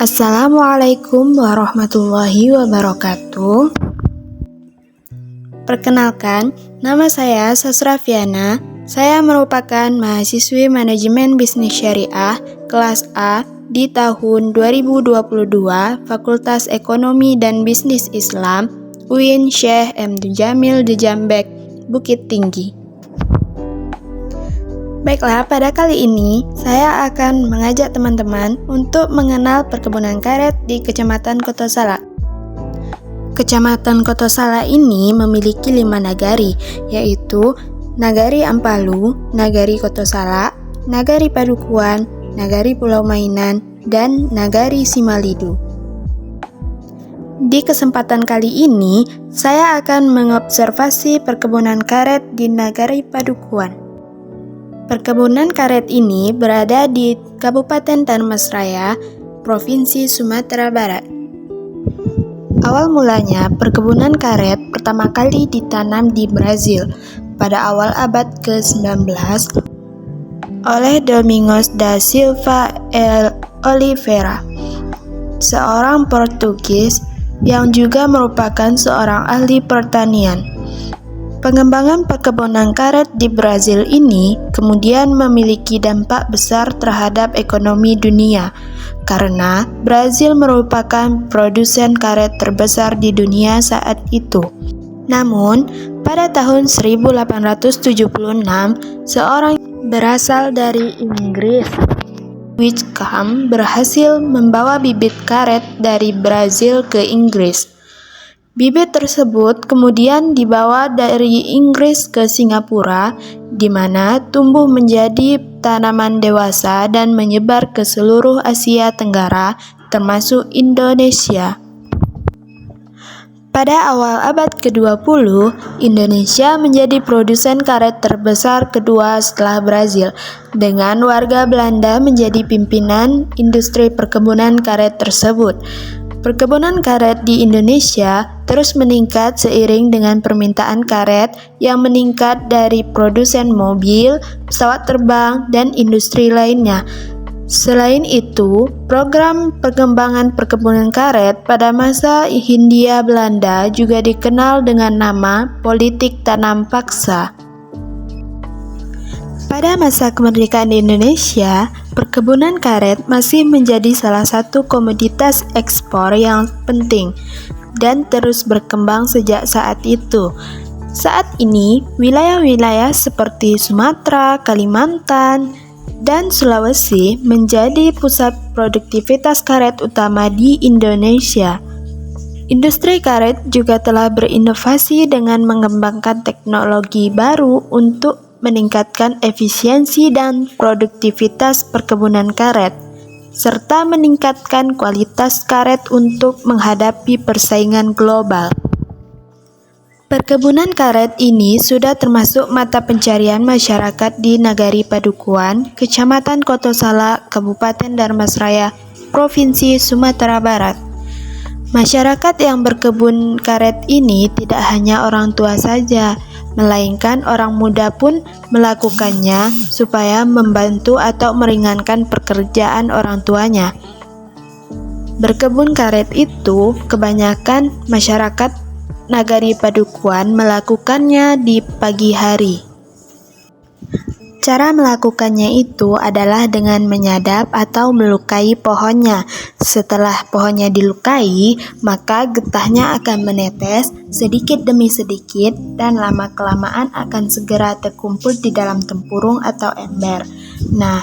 Assalamualaikum warahmatullahi wabarakatuh. Perkenalkan, nama saya Sasra Fiana. Saya merupakan mahasiswi Manajemen Bisnis Syariah kelas A di tahun 2022 Fakultas Ekonomi dan Bisnis Islam UIN Syekh Md Jamil de Jambek, Bukit Tinggi. Baiklah, pada kali ini saya akan mengajak teman-teman untuk mengenal perkebunan karet di Kecamatan Kotosala. Kecamatan Kotosala ini memiliki 5 nagari, yaitu Nagari Ampalu, Nagari Kotosala, Nagari Padukuan, Nagari Pulau Mainan, dan Nagari Simalidu. Di kesempatan kali ini, saya akan mengobservasi perkebunan karet di Nagari Padukuan. Perkebunan karet ini berada di Kabupaten Tanmasraya, Provinsi Sumatera Barat. Awal mulanya, perkebunan karet pertama kali ditanam di Brazil pada awal abad ke-19 oleh Domingos da Silva Oliveira, seorang Portugis yang juga merupakan seorang ahli pertanian. Pengembangan perkebunan karet di Brazil ini kemudian memiliki dampak besar terhadap ekonomi dunia, karena Brazil merupakan produsen karet terbesar di dunia saat itu. Namun, pada tahun 1876, seorang berasal dari Inggris, Wickham, berhasil membawa bibit karet dari Brazil ke Inggris. Bibit tersebut kemudian dibawa dari Inggris ke Singapura, di mana tumbuh menjadi tanaman dewasa dan menyebar ke seluruh Asia Tenggara, termasuk Indonesia. Pada awal abad ke-20, Indonesia menjadi produsen karet terbesar kedua setelah Brazil, dengan warga Belanda menjadi pimpinan industri perkebunan karet tersebut. Perkebunan karet di Indonesia terus meningkat seiring dengan permintaan karet yang meningkat dari produsen mobil, pesawat terbang, dan industri lainnya. Selain itu, program pengembangan perkebunan karet pada masa Hindia Belanda juga dikenal dengan nama politik tanam paksa. Pada masa kemerdekaan Indonesia, perkebunan karet masih menjadi salah satu komoditas ekspor yang penting dan terus berkembang sejak saat itu. Saat ini, wilayah-wilayah seperti Sumatera, Kalimantan, dan Sulawesi menjadi pusat produktivitas karet utama di Indonesia. Industri karet juga telah berinovasi dengan mengembangkan teknologi baru untuk meningkatkan efisiensi dan produktivitas perkebunan karet, serta meningkatkan kualitas karet untuk menghadapi persaingan global. Perkebunan karet ini sudah termasuk mata pencarian masyarakat di Nagari Padukuan, Kecamatan Kotosala, Kabupaten Dharmasraya, Provinsi Sumatera Barat. Masyarakat yang berkebun karet ini tidak hanya orang tua saja, melainkan orang muda pun melakukannya supaya membantu atau meringankan pekerjaan orang tuanya. Berkebun karet itu kebanyakan masyarakat Nagari Padukuan melakukannya di pagi hari. Cara melakukannya itu adalah dengan menyadap atau melukai pohonnya. Setelah pohonnya dilukai, maka getahnya akan menetes sedikit demi sedikit dan lama-kelamaan akan segera terkumpul di dalam tempurung atau ember. Nah,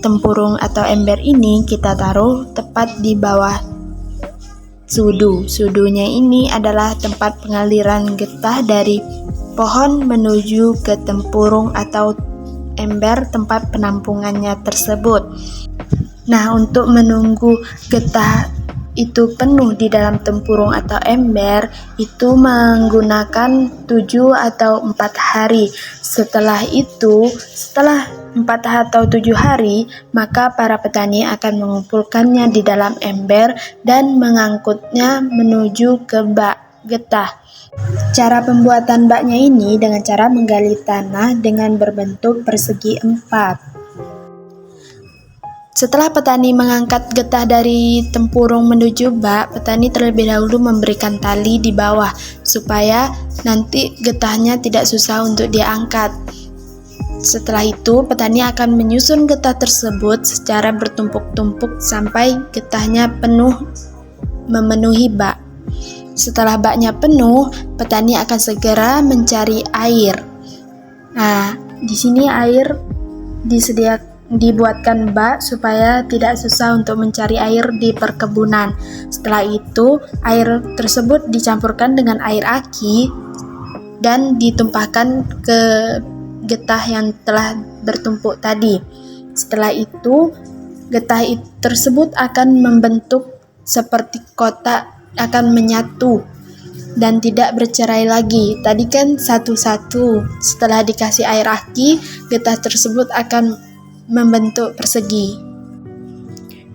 tempurung atau ember ini kita taruh tepat di bawah sudu. Sudunya ini adalah tempat pengaliran getah dari pohon menuju ke tempurung atau ember tempat penampungannya tersebut. Nah, untuk menunggu getah itu penuh di dalam tempurung atau ember, itu menggunakan 7 atau 4 hari. Setelah 4 atau 7 hari, maka para petani akan mengumpulkannya di dalam ember dan mengangkutnya menuju ke bak getah. Cara pembuatan baknya ini dengan cara menggali tanah dengan berbentuk persegi 4. Setelah petani mengangkat getah dari tempurung menuju bak, petani terlebih dahulu memberikan tali di bawah supaya nanti getahnya tidak susah untuk diangkat. Setelah itu, petani akan menyusun getah tersebut secara bertumpuk-tumpuk sampai getahnya penuh memenuhi bak. Setelah baknya penuh, petani akan segera mencari air. Nah, di sini air dibuatkan bak supaya tidak susah untuk mencari air di perkebunan. Setelah itu, air tersebut dicampurkan dengan air aki dan ditumpahkan ke getah yang telah bertumpuk tadi. Setelah itu, getah tersebut akan membentuk seperti kotak, akan menyatu dan tidak bercerai lagi. Tadi kan satu-satu. Setelah dikasih air aki, getah tersebut akan membentuk persegi.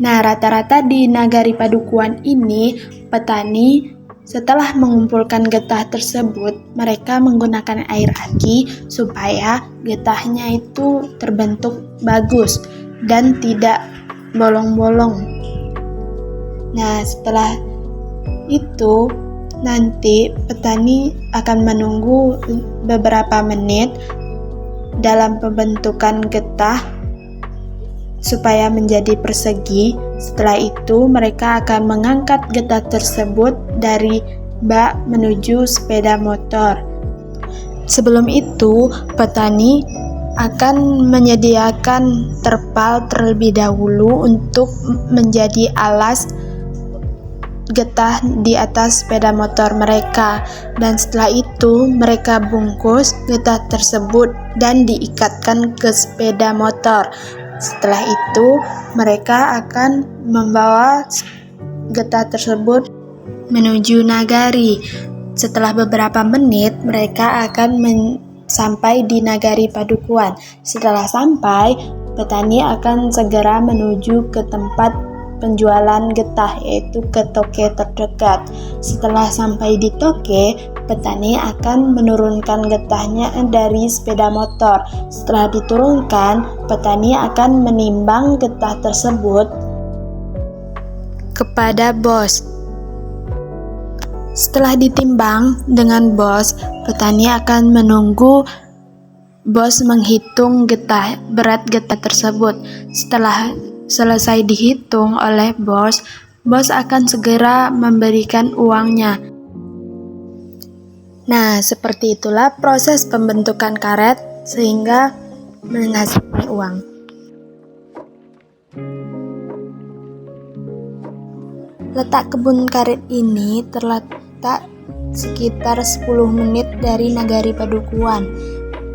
Nah, rata-rata di Nagari Padukuhan ini, petani setelah mengumpulkan getah tersebut, mereka menggunakan air aki supaya getahnya itu terbentuk bagus dan tidak bolong-bolong. Nah, setelah itu nanti petani akan menunggu beberapa menit dalam pembentukan getah supaya menjadi persegi. Setelah itu mereka akan mengangkat getah tersebut dari bak menuju sepeda motor. Sebelum itu, petani akan menyediakan terpal terlebih dahulu untuk menjadi alas getah di atas sepeda motor mereka, dan setelah itu mereka bungkus getah tersebut dan diikatkan ke sepeda motor. Setelah itu mereka akan membawa getah tersebut menuju nagari. Setelah beberapa menit mereka akan sampai di Nagari Padukuhan. Setelah sampai, petani akan segera menuju ke tempat penjualan getah, yaitu ke toke terdekat. Setelah sampai di toke, petani akan menurunkan getahnya dari sepeda motor. Setelah diturunkan, petani akan menimbang getah tersebut kepada bos. Setelah ditimbang dengan bos, petani akan menunggu bos menghitung berat getah tersebut. Setelah selesai dihitung oleh bos akan segera memberikan uangnya. Nah, seperti itulah proses pembentukan karet sehingga menghasilkan uang. Letak kebun karet ini terletak sekitar 10 menit dari Nagari Padukuhan.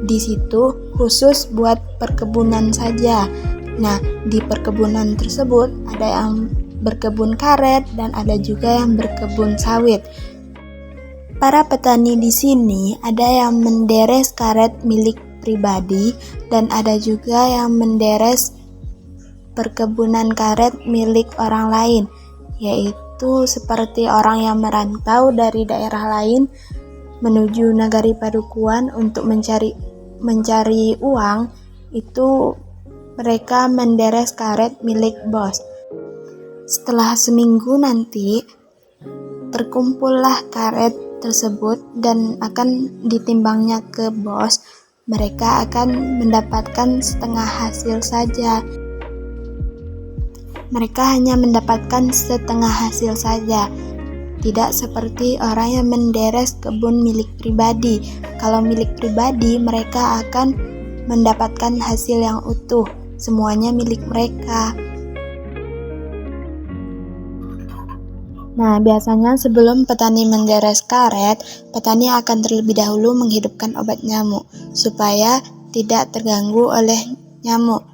Di situ khusus buat perkebunan saja. Nah, di perkebunan tersebut ada yang berkebun karet dan ada juga yang berkebun sawit. Para petani di sini ada yang menderes karet milik pribadi dan ada juga yang menderes perkebunan karet milik orang lain, yaitu seperti orang yang merantau dari daerah lain menuju Nagari Padukuhan untuk mencari uang. Itu mereka menderes karet milik bos. Setelah seminggu nanti, terkumpullah karet tersebut dan akan ditimbangnya ke bos. Mereka akan mendapatkan setengah hasil saja. Mereka hanya mendapatkan setengah hasil saja. Tidak seperti orang yang menderes kebun milik pribadi. Kalau milik pribadi, mereka akan mendapatkan hasil yang utuh. Semuanya milik mereka. Nah, biasanya sebelum petani menderes karet, petani akan terlebih dahulu menghidupkan obat nyamuk supaya tidak terganggu oleh nyamuk.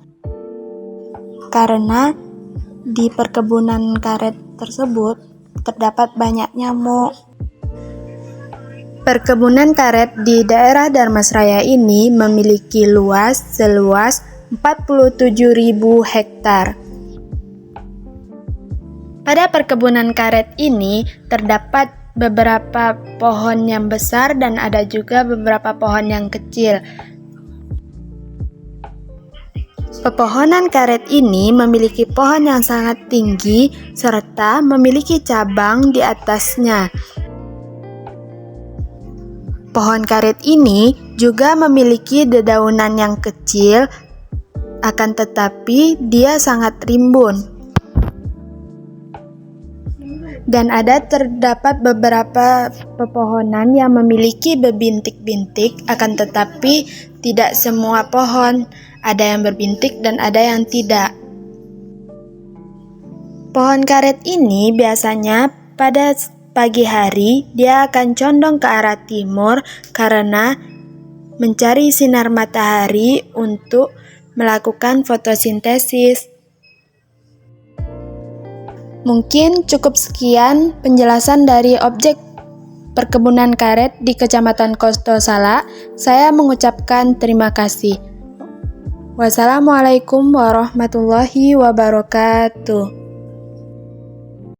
Karena di perkebunan karet tersebut terdapat banyak nyamuk. Perkebunan karet di daerah Darmasraya ini memiliki luas seluas 47.000 hektar. Pada perkebunan karet ini terdapat beberapa pohon yang besar dan ada juga beberapa pohon yang kecil. Pepohonan karet ini memiliki pohon yang sangat tinggi serta memiliki cabang di atasnya. Pohon karet ini juga memiliki dedaunan yang kecil, akan tetapi dia sangat rimbun. Dan terdapat beberapa pepohonan yang memiliki bebintik-bintik, akan tetapi tidak semua pohon. Ada yang berbintik dan ada yang tidak. Pohon karet ini biasanya pada pagi hari dia akan condong ke arah timur karena mencari sinar matahari untuk melakukan fotosintesis. Mungkin cukup sekian penjelasan dari objek perkebunan karet di Kecamatan Kostosala. Saya mengucapkan terima kasih. Wassalamualaikum warahmatullahi wabarakatuh.